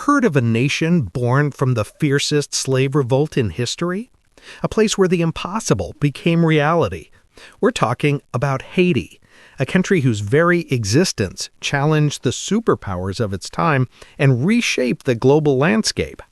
heard of a nation born from the fiercest slave revolt in history? A place where the impossible became reality. We're talking about Haiti, a country whose very existence challenged the superpowers of its time and reshaped the global landscape.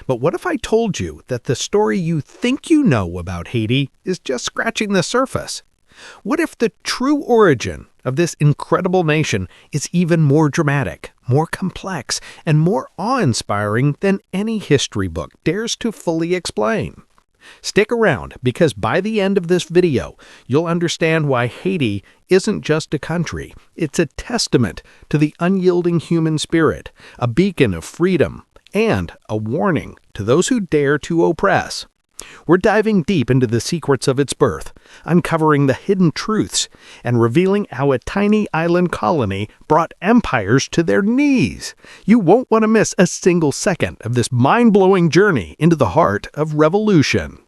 But what if I told you that the story you think you know about Haiti is just scratching the surface? What if the true origin of this incredible nation is even more dramatic, more complex, and more awe-inspiring than any history book dares to fully explain? Stick around, because by the end of this video, you'll understand why Haiti isn't just a country. It's a testament to the unyielding human spirit, a beacon of freedom, and a warning to those who dare to oppress. We're diving deep into the secrets of its birth, uncovering the hidden truths, and revealing how a tiny island colony brought empires to their knees. You won't want to miss a single second of this mind-blowing journey into the heart of revolution.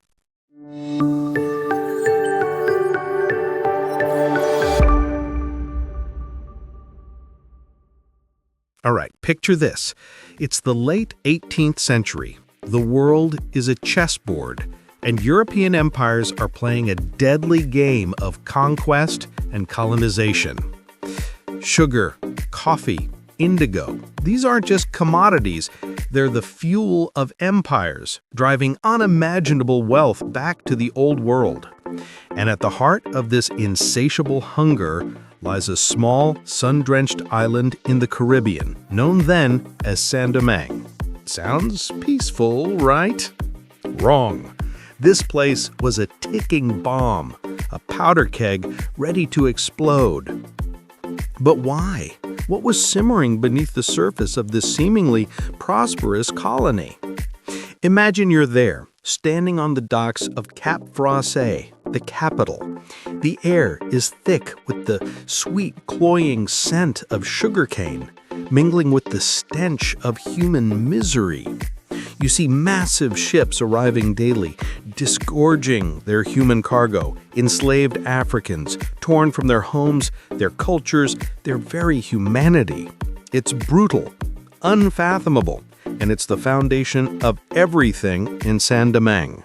All right, picture this. It's the late 18th century. The world is a chessboard, and European empires are playing a deadly game of conquest and colonization. Sugar, coffee, indigo, these aren't just commodities, they're the fuel of empires, driving unimaginable wealth back to the old world. And at the heart of this insatiable hunger lies a small, sun-drenched island in the Caribbean, known then as Saint-Domingue. Sounds peaceful, right? Wrong. This place was a ticking bomb, a powder keg ready to explode. But why? What was simmering beneath the surface of this seemingly prosperous colony? Imagine you're there, standing on the docks of Cap Français, the capital. The air is thick with the sweet, cloying scent of sugarcane, mingling with the stench of human misery. You see massive ships arriving daily, disgorging their human cargo, enslaved Africans, torn from their homes, their cultures, their very humanity. It's brutal, unfathomable, and it's the foundation of everything in Saint-Domingue.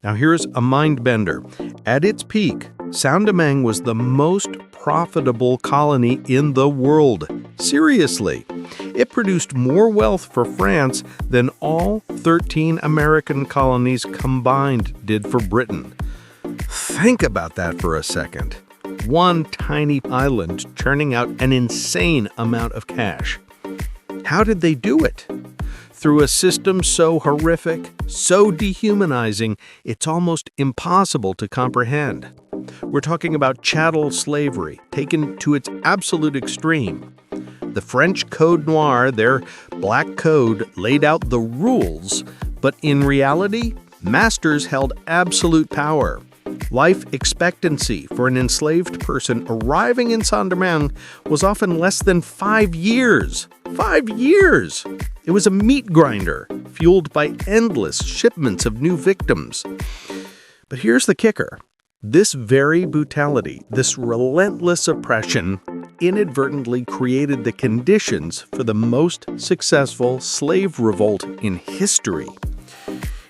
Now here's a mind bender. At its peak, Saint-Domingue was the most profitable colony in the world. Seriously, it produced more wealth for France than all 13 American colonies combined did for Britain. Think about that for a second. One tiny island churning out an insane amount of cash. How did they do it? Through a system so horrific, so dehumanizing, it's almost impossible to comprehend. We're talking about chattel slavery, taken to its absolute extreme. The French Code Noir, their black code, laid out the rules, but in reality, masters held absolute power. Life expectancy for an enslaved person arriving in Saint-Domingue was often less than 5 years. 5 years! It was a meat grinder, fueled by endless shipments of new victims. But here's the kicker. This very brutality, this relentless oppression, inadvertently created the conditions for the most successful slave revolt in history.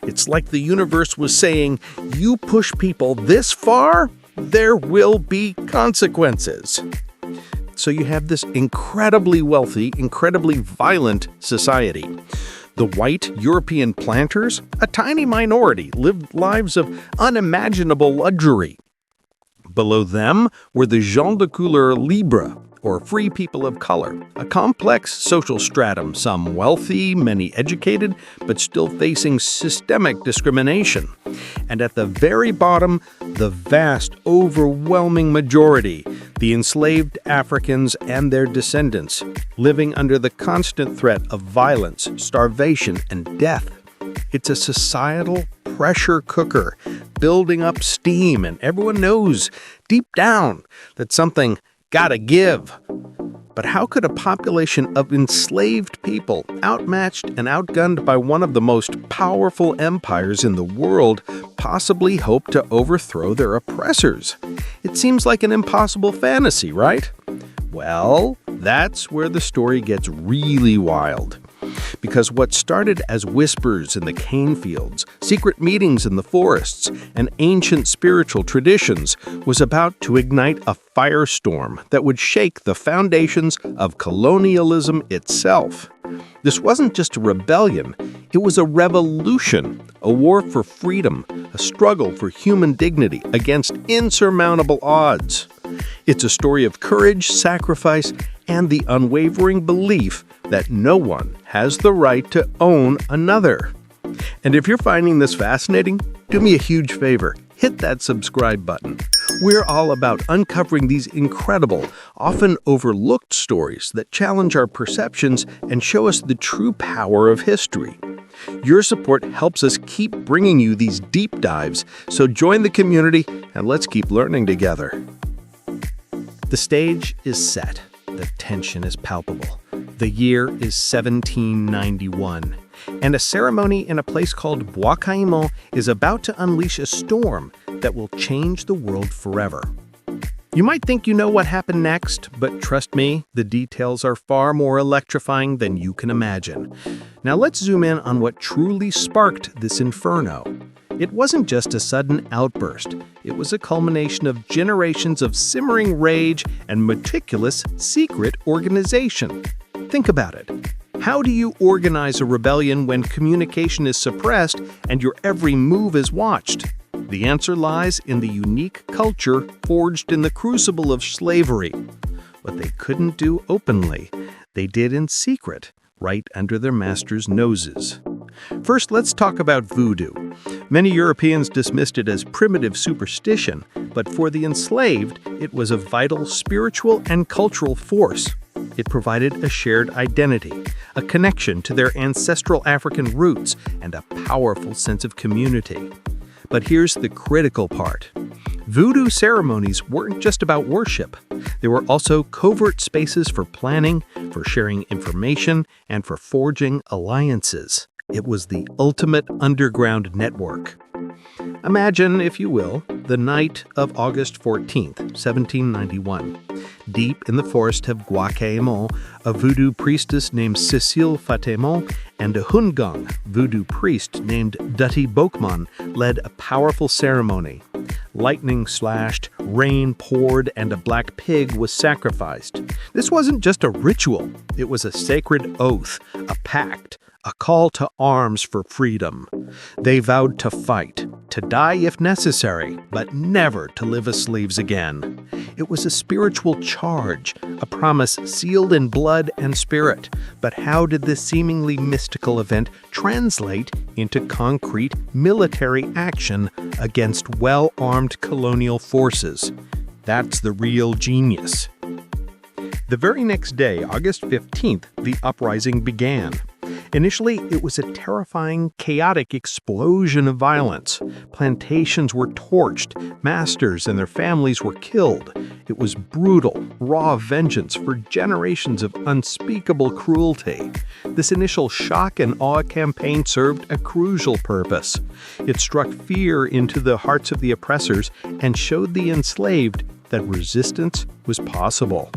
It's like the universe was saying, you push people this far, there will be consequences. So you have this incredibly wealthy, incredibly violent society. The white European planters, a tiny minority, lived lives of unimaginable luxury. Below them were the gens de couleur libre, or free people of color, a complex social stratum, some wealthy, many educated, but still facing systemic discrimination. And at the very bottom, the vast, overwhelming majority, the enslaved Africans and their descendants, living under the constant threat of violence, starvation, and death. It's a societal pressure cooker, building up steam, and everyone knows, deep down, that something gotta give. But how could a population of enslaved people, outmatched and outgunned by one of the most powerful empires in the world, possibly hope to overthrow their oppressors? It seems like an impossible fantasy, right? Well, That's where the story gets really wild. Because what started as whispers in the cane fields, secret meetings in the forests, and ancient spiritual traditions was about to ignite a firestorm that would shake the foundations of colonialism itself. This wasn't just a rebellion, it was a revolution, a war for freedom, a struggle for human dignity against insurmountable odds. It's a story of courage, sacrifice, and the unwavering belief that no one has the right to own another. And if you're finding this fascinating, do me a huge favor. Hit that subscribe button. We're all about uncovering these incredible, often overlooked stories that challenge our perceptions and show us the true power of history. Your support helps us keep bringing you these deep dives, so join the community and let's keep learning together. The stage is set. The tension is palpable. The year is 1791, and a ceremony in a place called Bois Caïman is about to unleash a storm that will change the world forever. You might think you know what happened next, but trust me, the details are far more electrifying than you can imagine. Now let's zoom in on what truly sparked this inferno. It wasn't just a sudden outburst. It was a culmination of generations of simmering rage and meticulous secret organization. Think about it. How do you organize a rebellion when communication is suppressed and your every move is watched? The answer lies in the unique culture forged in the crucible of slavery. What they couldn't do openly, they did in secret, right under their masters' noses. First, let's talk about voodoo. Many Europeans dismissed it as primitive superstition, but for the enslaved, it was a vital spiritual and cultural force. It provided a shared identity, a connection to their ancestral African roots, and a powerful sense of community. But here's the critical part. Voodoo ceremonies weren't just about worship. They were also covert spaces for planning, for sharing information, and for forging alliances. It was the ultimate underground network. Imagine, if you will, the night of August 14th, 1791. Deep in the forest of Bois Caïman, a voodoo priestess named Cécile Fatémon and a Hungang voodoo priest named Dutty Bokman led a powerful ceremony. Lightning slashed, rain poured, and a black pig was sacrificed. This wasn't just a ritual, it was a sacred oath, a pact, a call to arms for freedom. They vowed to fight, to die if necessary, but never to live as slaves again. It was a spiritual charge, a promise sealed in blood and spirit. But how did this seemingly mystical event translate into concrete military action against well-armed colonial forces? That's the real genius. The very next day, August 15th, the uprising began. Initially, it was a terrifying, chaotic explosion of violence. Plantations were torched, masters and their families were killed. It was brutal, raw vengeance for generations of unspeakable cruelty. This initial shock and awe campaign served a crucial purpose. It struck fear into the hearts of the oppressors and showed the enslaved that resistance was possible.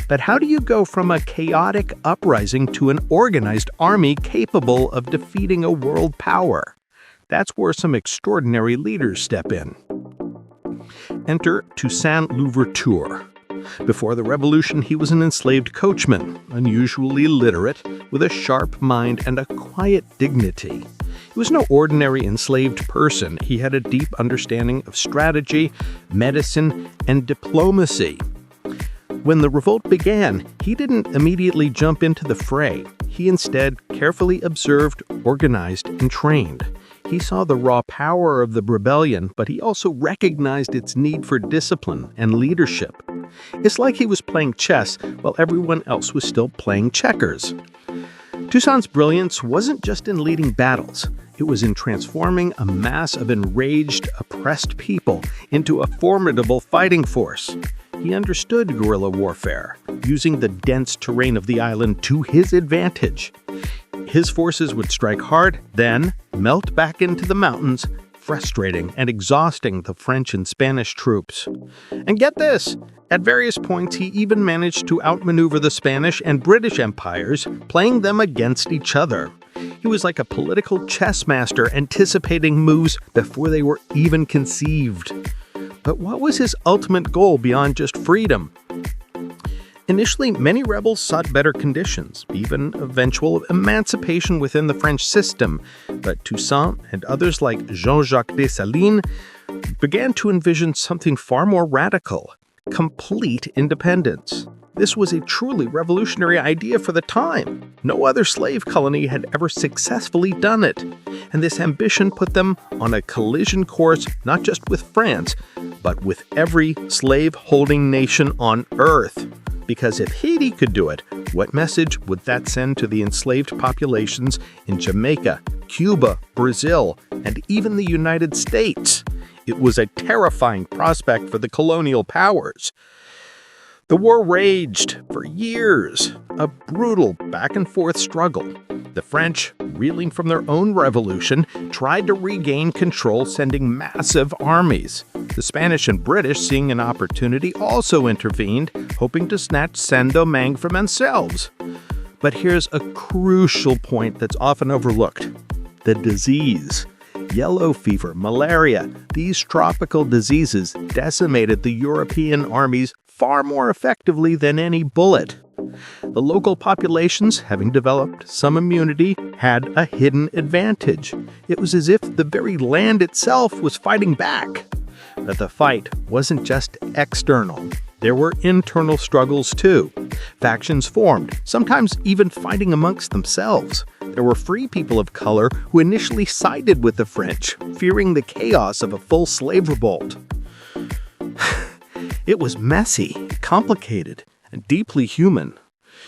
But how do you go from a chaotic uprising to an organized army capable of defeating a world power? That's where some extraordinary leaders step in. Enter Toussaint Louverture. Before the revolution, he was an enslaved coachman, unusually literate, with a sharp mind and a quiet dignity. He was no ordinary enslaved person. He had a deep understanding of strategy, medicine, and diplomacy. When the revolt began, he didn't immediately jump into the fray. He instead carefully observed, organized, and trained. He saw the raw power of the rebellion, but he also recognized its need for discipline and leadership. It's like he was playing chess while everyone else was still playing checkers. Toussaint's brilliance wasn't just in leading battles. It was in transforming a mass of enraged, oppressed people into a formidable fighting force. He understood guerrilla warfare, using the dense terrain of the island to his advantage. His forces would strike hard, then melt back into the mountains, frustrating and exhausting the French and Spanish troops. And get this, At various points, he even managed to outmaneuver the Spanish and British empires, playing them against each other. He was like a political chess master, anticipating moves before they were even conceived. But what was his ultimate goal beyond just freedom? Initially, many rebels sought better conditions, even eventual emancipation within the French system, but Toussaint and others like Jean-Jacques Dessalines began to envision something far more radical: complete independence. This was a truly revolutionary idea for the time. No other slave colony had ever successfully done it, and this ambition put them on a collision course not just with France, but with every slave-holding nation on Earth. Because if Haiti could do it, what message would that send to the enslaved populations in Jamaica, Cuba, Brazil, and even the United States? It was a terrifying prospect for the colonial powers. The war raged for years, a brutal back-and-forth struggle. The French, reeling from their own revolution, tried to regain control, sending massive armies. The Spanish and British, seeing an opportunity, also intervened, hoping to snatch Saint-Domingue from themselves. But here's a crucial point that's often overlooked: the disease. Yellow fever, malaria, these tropical diseases decimated the European armies far more effectively than any bullet. The local populations, having developed some immunity, had a hidden advantage. It was as if the very land itself was fighting back. But the fight wasn't just external. There were internal struggles too. Factions formed, sometimes even fighting amongst themselves. There were free people of color who initially sided with the French, fearing the chaos of a full slave revolt. It was messy, complicated, and deeply human.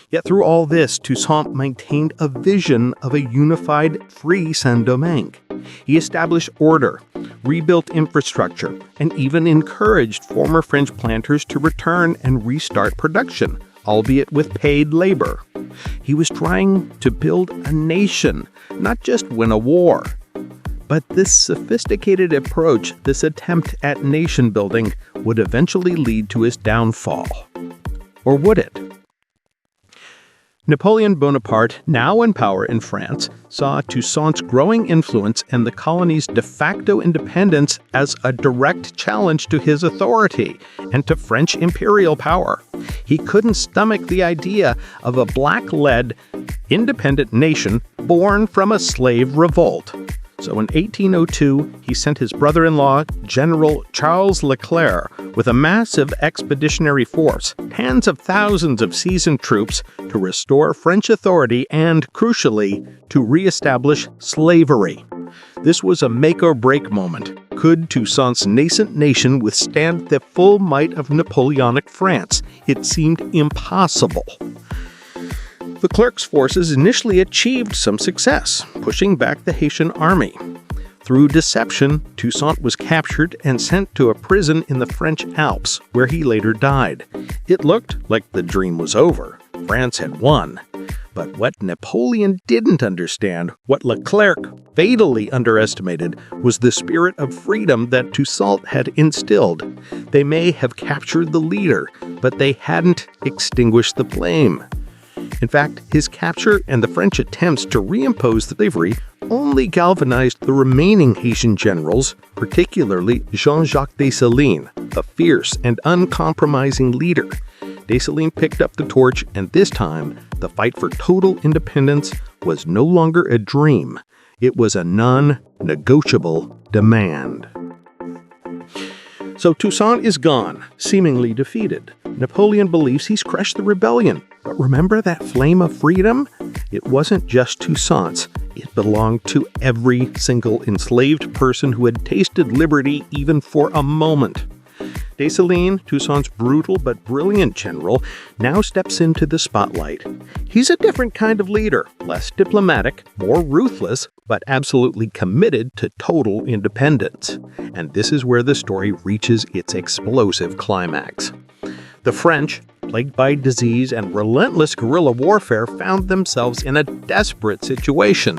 Yet through all this, Toussaint maintained a vision of a unified, free Saint-Domingue. He established order, rebuilt infrastructure, and even encouraged former French planters to return and restart production, albeit with paid labor. He was trying to build a nation, not just win a war. But this sophisticated approach, this attempt at nation building, would eventually lead to his downfall. Or would it? Napoleon Bonaparte, now in power in France, saw Toussaint's growing influence and the colony's de facto independence as a direct challenge to his authority and to French imperial power. He couldn't stomach the idea of a black-led, independent nation born from a slave revolt. So in 1802, he sent his brother-in-law, General Charles Leclerc, with a massive expeditionary force, tens of thousands of seasoned troops, to restore French authority and, crucially, to re-establish slavery. This was a make-or-break moment. Could Toussaint's nascent nation withstand the full might of Napoleonic France? It seemed impossible. Leclerc's forces initially achieved some success, pushing back the Haitian army. Through deception, Toussaint was captured and sent to a prison in the French Alps, where he later died. It looked like the dream was over. France had won. But what Napoleon didn't understand, what Leclerc fatally underestimated, was the spirit of freedom that Toussaint had instilled. They may have captured the leader, but they hadn't extinguished the flame. In fact, his capture and the French attempts to reimpose slavery only galvanized the remaining Haitian generals, particularly Jean-Jacques Dessalines, a fierce and uncompromising leader. Dessalines picked up the torch, and this time, the fight for total independence was no longer a dream. It was a non-negotiable demand. So Toussaint is gone, seemingly defeated. Napoleon believes he's crushed the rebellion. But remember that flame of freedom? It wasn't just Toussaint's. It belonged to every single enslaved person who had tasted liberty even for a moment. Dessalines, Toussaint's brutal but brilliant general, now steps into the spotlight. He's a different kind of leader, less diplomatic, more ruthless, but absolutely committed to total independence. And this is where the story reaches its explosive climax. The French, plagued by disease and relentless guerrilla warfare, found themselves in a desperate situation.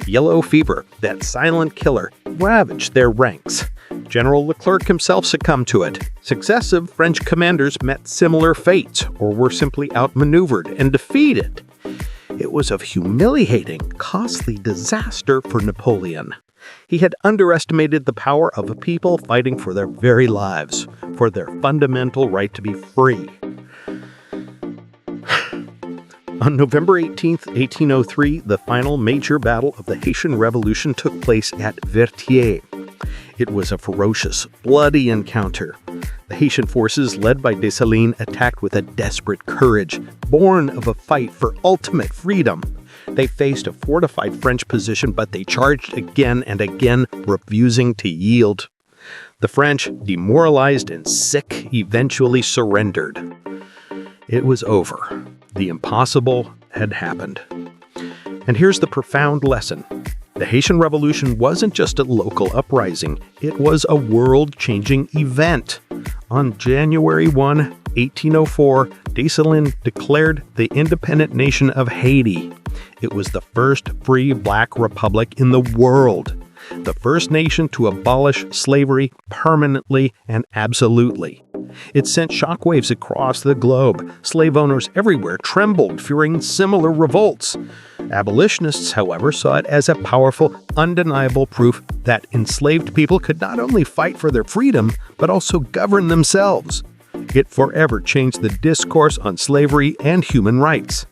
Yellow fever, that silent killer, ravaged their ranks. General Leclerc himself succumbed to it. Successive French commanders met similar fates, or were simply outmaneuvered and defeated. It was a humiliating, costly disaster for Napoleon. He had underestimated the power of a people fighting for their very lives, for their fundamental right to be free. On November 18, 1803, the final major battle of the Haitian Revolution took place at Vertières. It was a ferocious, bloody encounter. The Haitian forces, led by Dessalines, attacked with a desperate courage, born of a fight for ultimate freedom. They faced a fortified French position, but they charged again and again, refusing to yield. The French, demoralized and sick, eventually surrendered. It was over. The impossible had happened. And here's the profound lesson. The Haitian Revolution wasn't just a local uprising, it was a world-changing event. On January 1, 1804, Dessalines declared the independent nation of Haiti. It was the first free black republic in the world, the first nation to abolish slavery permanently and absolutely. It sent shockwaves across the globe. Slave owners everywhere trembled, fearing similar revolts. Abolitionists, however, saw it as a powerful, undeniable proof that enslaved people could not only fight for their freedom, but also govern themselves. It forever changed the discourse on slavery and human rights.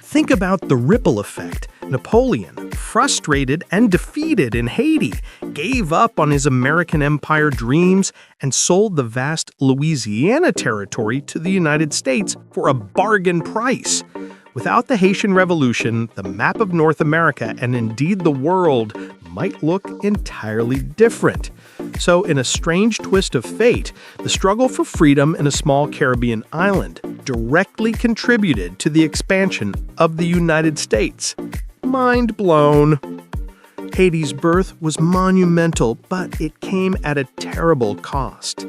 Think about the ripple effect. Napoleon, frustrated and defeated in Haiti, gave up on his American empire dreams and sold the vast Louisiana Territory to the United States for a bargain price. Without the Haitian Revolution, the map of North America, and indeed the world, might look entirely different. So, in a strange twist of fate, the struggle for freedom in a small Caribbean island directly contributed to the expansion of the United States. Mind blown. Haiti's birth was monumental, but it came at a terrible cost.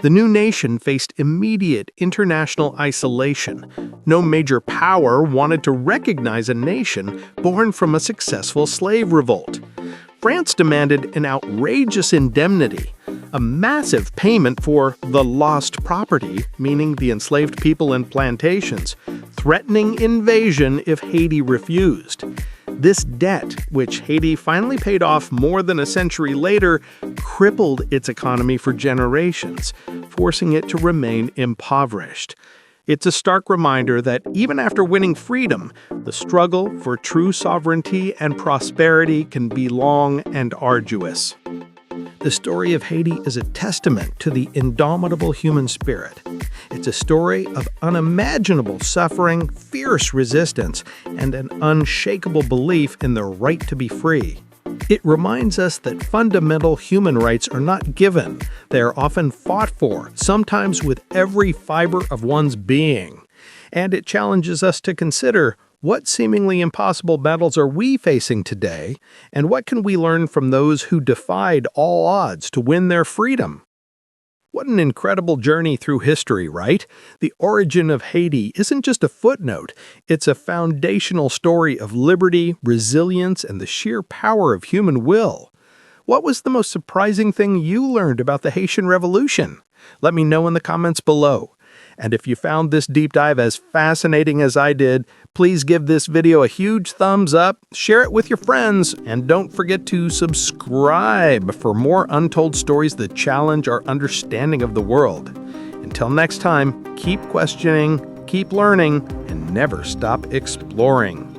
The new nation faced immediate international isolation. No major power wanted to recognize a nation born from a successful slave revolt. France demanded an outrageous indemnity, a massive payment for the lost property, meaning the enslaved people and plantations, threatening invasion if Haiti refused. This debt, which Haiti finally paid off more than a century later, crippled its economy for generations, forcing it to remain impoverished. It's a stark reminder that even after winning freedom, the struggle for true sovereignty and prosperity can be long and arduous. The story of Haiti is a testament to the indomitable human spirit. It's a story of unimaginable suffering, fierce resistance, and an unshakable belief in the right to be free. It reminds us that fundamental human rights are not given. They are often fought for, sometimes with every fiber of one's being. And it challenges us to consider, what seemingly impossible battles are we facing today, and what can we learn from those who defied all odds to win their freedom? What an incredible journey through history, right? The origin of Haiti isn't just a footnote. It's a foundational story of liberty, resilience, and the sheer power of human will. What was the most surprising thing you learned about the Haitian Revolution? Let me know in the comments below. And if you found this deep dive as fascinating as I did, please give this video a huge thumbs up, share it with your friends, and don't forget to subscribe for more untold stories that challenge our understanding of the world. Until next time, keep questioning, keep learning, and never stop exploring.